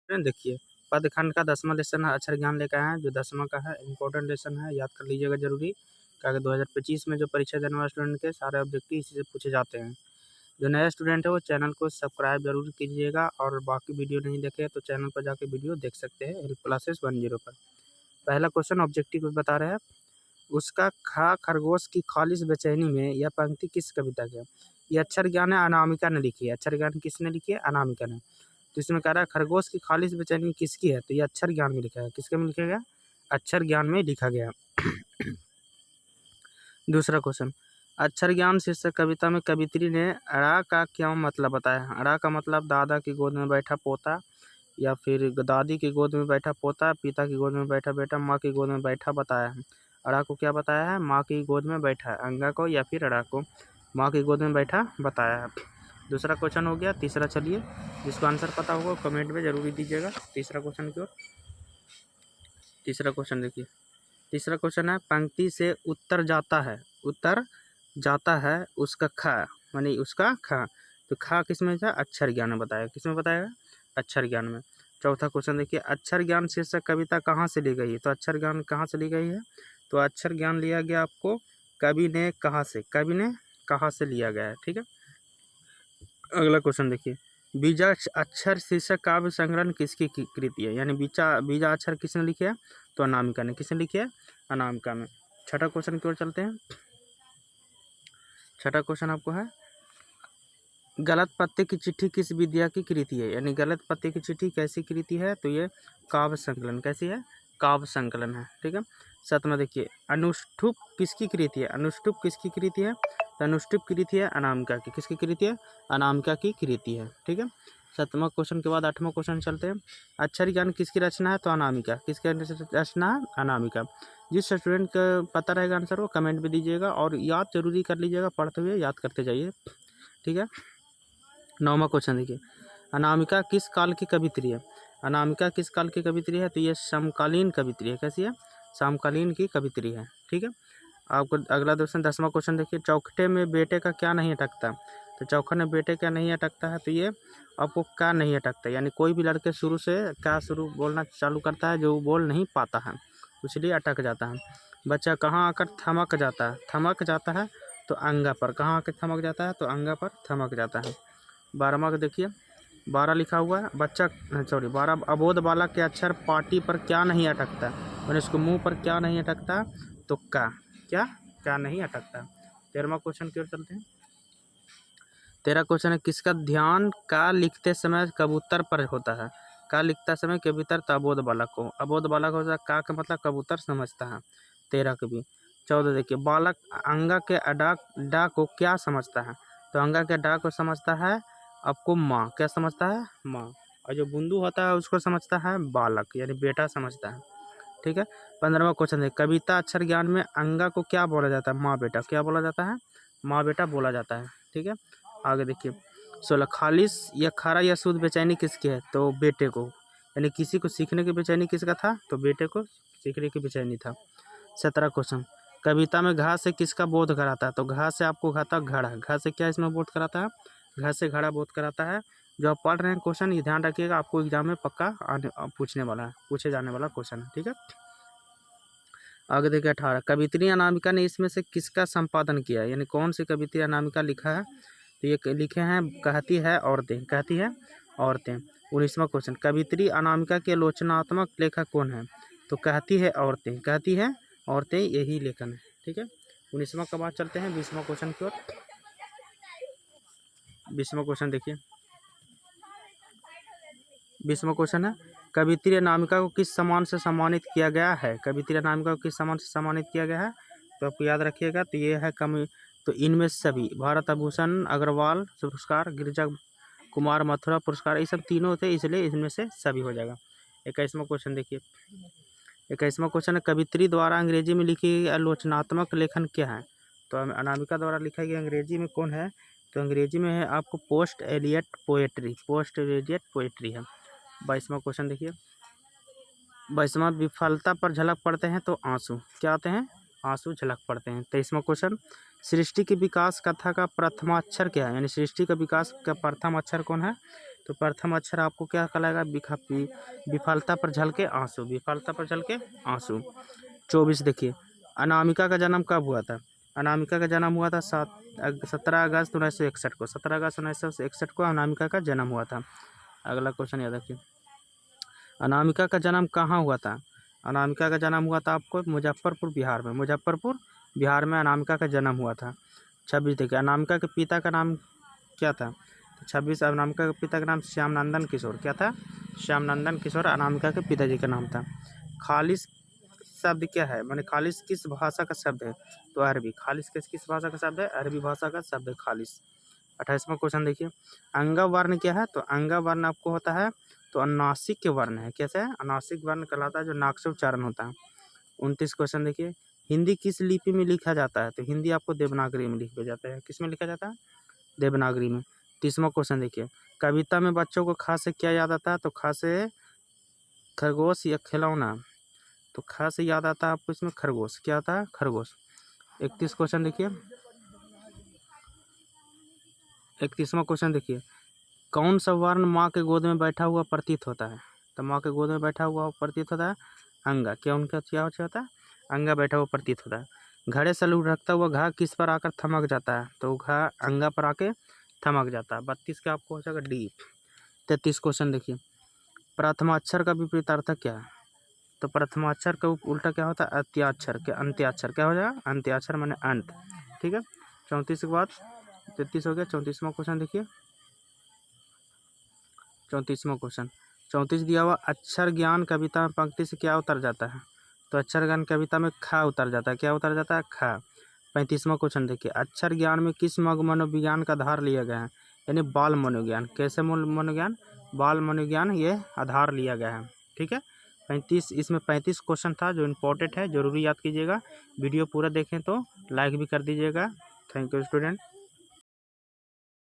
देखिए, पदखंड का 10वां लेसन है, अक्षर ज्ञान लेकर आए हैं, जो 10वां का है, इम्पोर्टेंट लेसन है, याद कर लीजिएगा ज़रूरी। क्या 2025 में जो परीक्षा देने वाले स्टूडेंट के सारे ऑब्जेक्टिव इसी से पूछे जाते हैं। जो नया स्टूडेंट है वो चैनल को सब्सक्राइब जरूर कीजिएगा, और बाकी वीडियो नहीं देखे तो चैनल पर जाके वीडियो देख सकते हैं हेल्प क्लासेस 10 पर। पहला क्वेश्चन ऑब्जेक्टिव बता रहे हैं, उसका खा खरगोश की खालिश बेचैनी में यह पंक्ति किस कविता की है? ये अक्षर ज्ञान है, अनामिका ने लिखी है। अक्षर ज्ञान किसने लिखी है? अनामिका ने। तो इसमें कह रहा है खरगोश की खालिश बेचैनी किसकी है? तो ये अक्षर ज्ञान में लिखा है। किसके में लिखा गया? अक्षर ज्ञान में लिखा गया। दूसरा क्वेश्चन, अक्षर ज्ञान शीर्षक कविता में कवित्री ने अड़ा का क्या मतलब बताया है? अड़ा का मतलब दादा की गोद में बैठा पोता, या फिर दादी की गोद में बैठा पोता, पिता की गोद में बैठा बेटा, माँ की गोद में बैठा बताया है। अड़ा को क्या बताया है? माँ की गोद में बैठा है। अंगा को या फिर अड़ा को माँ की गोद में बैठा बताया है। दूसरा क्वेश्चन हो गया। तीसरा चलिए, जिसको आंसर पता होगा कमेंट में जरूर दीजिएगा तीसरा क्वेश्चन की ओर। तीसरा क्वेश्चन देखिए, तीसरा क्वेश्चन है, पंक्ति से उत्तर जाता है, उत्तर जाता है उसका खा, मानी उसका खा। तो खा किस में था? अक्षर ज्ञान में बताया। किस में बताया? अक्षर ज्ञान में। चौथा क्वेश्चन देखिए, अक्षर ज्ञान शीर्षक कविता कहाँ से ली गई है? तो अक्षर ज्ञान कहाँ से ली गई है? तो अक्षर ज्ञान लिया गया आपको कवि ने कहाँ से, कवि ने कहाँ से लिया गया है। ठीक है, अगला क्वेश्चन देखिए, बीजा अक्षर शीर्षक काव्य संग्रहण किसकी कृति है? यानी बीजा अक्षर किसने लिखे है? तो अनामिका ने। किसने लिखे है? अनामिका में। छठा क्वेश्चन की ओर चलते हैं। छठा क्वेश्चन आपको है, गलत पत्ते की चिट्ठी किस विद्या की कृति है? यानी गलत पत्ते की चिट्ठी कैसी कृति है? तो ये काव्य संकलन। कैसी है? काव्य संकलन है। ठीक है। सातवां देखिए, अनुष्टुप किसकी कृति है? अनुष्टुप किसकी कृति है? तो अनुष्टुप कृति है अनामिका की। किसकी कृति है? अनामिका की कृति है। ठीक है। सातवां क्वेश्चन के बाद आठवां क्वेश्चन चलते हैं, अक्षर ज्ञान किसकी रचना है? तो अनामिका। किसकी रचना है? अनामिका। जिस स्टूडेंट का पता रहेगा आंसर वो कमेंट में दीजिएगा, और याद जरूरी कर लीजिएगा, पढ़ते हुए याद करते जाइए। ठीक है। नौवां क्वेश्चन देखिए, अनामिका किस काल की कवित्री है? अनामिका किस काल की कवित्री है? तो ये समकालीन कवित्री है। कैसी है? समकालीन की कवित्री है। ठीक है। आपको अगला क्वेश्चन 10वां क्वेश्चन देखिए, चौखटे में बेटे का क्या नहीं अटकता? तो चौखट में बेटे का नहीं अटकता है, तो ये आपको क्या नहीं अटकता, यानी कोई भी लड़के शुरू से क्या शुरू बोलना चालू करता है जो वो बोल नहीं पाता है, इसलिए अटक जाता है। बच्चा कहाँ आकर थमक जाता है? थमक जाता है तो अंगा पर। कहाँ आकर थमक जाता है? तो अंगा पर थमक जाता है। 12वां का देखिए, 12 लिखा हुआ है, बच्चा 12 अबोध बालक के अक्षर पाटी पर क्या नहीं अटकता? मैंने इसको मुंह पर क्या नहीं अटकता? तो क्या नहीं अटकता। 13वां क्वेश्चन की ओर चलते हैं। 13 क्वेश्चन है, किसका ध्यान का लिखते समय कबूतर पर होता है? का लिखता समय कबूतर, तो अबोध बालक को। अबोध बालक होता है, का मतलब कबूतर समझता है। 13 के भी। 14 देखिए, बालक अंगा के डा को क्या समझता है? तो अंगा के डा को समझता है आपको माँ। क्या समझता है? माँ। और जो बुंदू होता है उसको समझता है बालक, यानी बेटा समझता है। ठीक है। 15वां क्वेश्चन है, कविता अक्षर ज्ञान में अंगा को क्या बोला जाता है? माँ बेटा। क्या बोला जाता है? माँ बेटा बोला जाता है। ठीक है। आगे देखिए, 16 खालिश या खारा या शुद्ध बेचैनी किसकी है? तो बेटे को। यानी किसी को सीखने की बेचैनी किसका था? तो बेटे को सीखने की बेचैनी था। 17 क्वेश्चन, कविता में घा से किसका बोध कराता है? तो घा से आपको घाता घड़ा। घा से क्या इसमें बोध कराता है? घा से घड़ा बोध कराता है। जो आप पढ़ रहे हैं क्वेश्चन, ये ध्यान रखिएगा, आपको एग्जाम में पक्का पूछने वाला है, पूछे जाने वाला क्वेश्चन है। ठीक है। आगे देखिए 18, कवित्री अनामिका ने इसमें से किसका संपादन किया है? यानी कौन सी कवित्री अनामिका लिखा है? तो ये लिखे हैं कहती है औरतें। कहती है औरतें। 19वां क्वेश्चन, कवित्री अनामिका के आलोचनात्मक लेखक कौन है? तो कहती है औरतें। कहती है औरतें, यही लेखन है। ठीक है। 19वां के बाद चलते हैं 20वां क्वेश्चन की ओर। 20वां क्वेश्चन देखिए, 20वां क्वेश्चन है, कवित्री अनामिका को किस सम्मान से सम्मानित किया गया है? कवित्री अनामिका को किस सम्मान से सम्मानित किया गया है? तो आपको याद रखिएगा, तो ये है तो इनमें सभी भारत भूषण अग्रवाल पुरस्कार, गिरिजा कुमार मथुरा पुरस्कार, ये सब तीनों थे, इसलिए इनमें से सभी हो जाएगा। 21वां क्वेश्चन देखिए, 21वां क्वेश्चन है, कवित्री द्वारा अंग्रेजी में लिखी गई आलोचनात्मक लेखन क्या है? तो अनामिका द्वारा लिखा गया अंग्रेजी में कौन है? तो अंग्रेजी में है आपको post Eliot poetry. Post Eliot poetry है। 22वां क्वेश्चन देखिए, 22वां, विफलता पर झलक पड़ते हैं तो आंसू क्या आते हैं? आंसू झलक पड़ते हैं। 23वां क्वेश्चन, सृष्टि की विकास कथा का प्रथमाक्षर क्या है? यानी सृष्टि का विकास का प्रथम अक्षर कौन है? तो प्रथम अक्षर आपको क्या कहलाएगा, विफलता पर झलके आंसू, विफलता पर झलके आंसू। 24 देखिए, अनामिका का जन्म कब हुआ था। अनामिका का जन्म हुआ था 17 अगस्त 1961 को, 17 अगस्त 1961 को अनामिका का जन्म हुआ था। अगला क्वेश्चन याद रखिए, अनामिका का जन्म कहाँ हुआ था। अनामिका का जन्म हुआ था आपको मुजफ्फरपुर बिहार में, मुजफ्फरपुर बिहार में अनामिका का जन्म हुआ था। 26 देखिए, अनामिका के पिता का नाम क्या था। 26 अनामिका के पिता का नाम श्यामनंदन किशोर, क्या था, श्यामनंदन किशोर अनामिका के पिताजी का नाम था। खालिस शब्द क्या है, माने खालिस किस भाषा का शब्द है, तो अरबी। खालिस किस भाषा का शब्द है, अरबी भाषा का शब्द है खालिस। 28वां क्वेश्चन देखिए, अंगा वर्ण क्या है, तो अंगा वर्ण आपको होता है तो अनासिक वर्ण है, कैसे है, अनासिक वर्ण कहलाता है जो नाक से उच्चारण होता है। 29 क्वेश्चन देखिए, हिंदी किस लिपि में लिखा जाता है, तो हिंदी आपको देवनागरी में लिखा जाता है, किस में लिखा जाता है, देवनागरी में। 30वां क्वेश्चन देखिए, कविता में बच्चों को खा से क्या याद आता है, तो खा से खरगोश या खिलौना, तो खा से याद आता है आपको इसमें खरगोश, क्या आता है, खरगोश। 31 क्वेश्चन देखिए, 31वां क्वेश्चन देखिए, कौन सा वर्ण माँ के गोद में बैठा हुआ प्रतीत होता है, तो माँ के गोद में बैठा हुआ प्रतीत होता है अंगा, क्या उनका क्या होता है, अंगा बैठा हुआ प्रतीत होता है। घड़े से लुढ़कता हुआ घा किस पर आकर थमक जाता है, तो घा अंगा पर आके थमक जाता है। 32 का आपको हो जाएगा डी। 33 क्वेश्चन देखिए, प्रथमाक्षर का विपरीतार्थ क्या है, तो प्रथमाक्षर का उल्टा क्या होता है, अंत्याक्षर, क्या अंत्याक्षर क्या हो जाएगा, अंत्याक्षर माने अंत, ठीक है। 34 के बाद 33 हो गया। 34वां क्वेश्चन देखिए, 34वां क्वेश्चन, 34 दिया हुआ, अक्षर ज्ञान कविता में पंक्ति से क्या उतर जाता है, तो अक्षर ज्ञान कविता में खा उतर जाता है, क्या उतर जाता है, खा। 35वां क्वेश्चन देखिए, अक्षर ज्ञान में किस मनोविज्ञान का आधार लिया गया है, यानी बाल मनोविज्ञान, कैसे मनोविज्ञान, बाल मनोविज्ञान ये आधार लिया गया है, ठीक है। 35, इसमें 35 क्वेश्चन था जो इम्पोर्टेंट है, जरूरी याद कीजिएगा। वीडियो पूरा देखें तो लाइक भी कर दीजिएगा। Thank you student.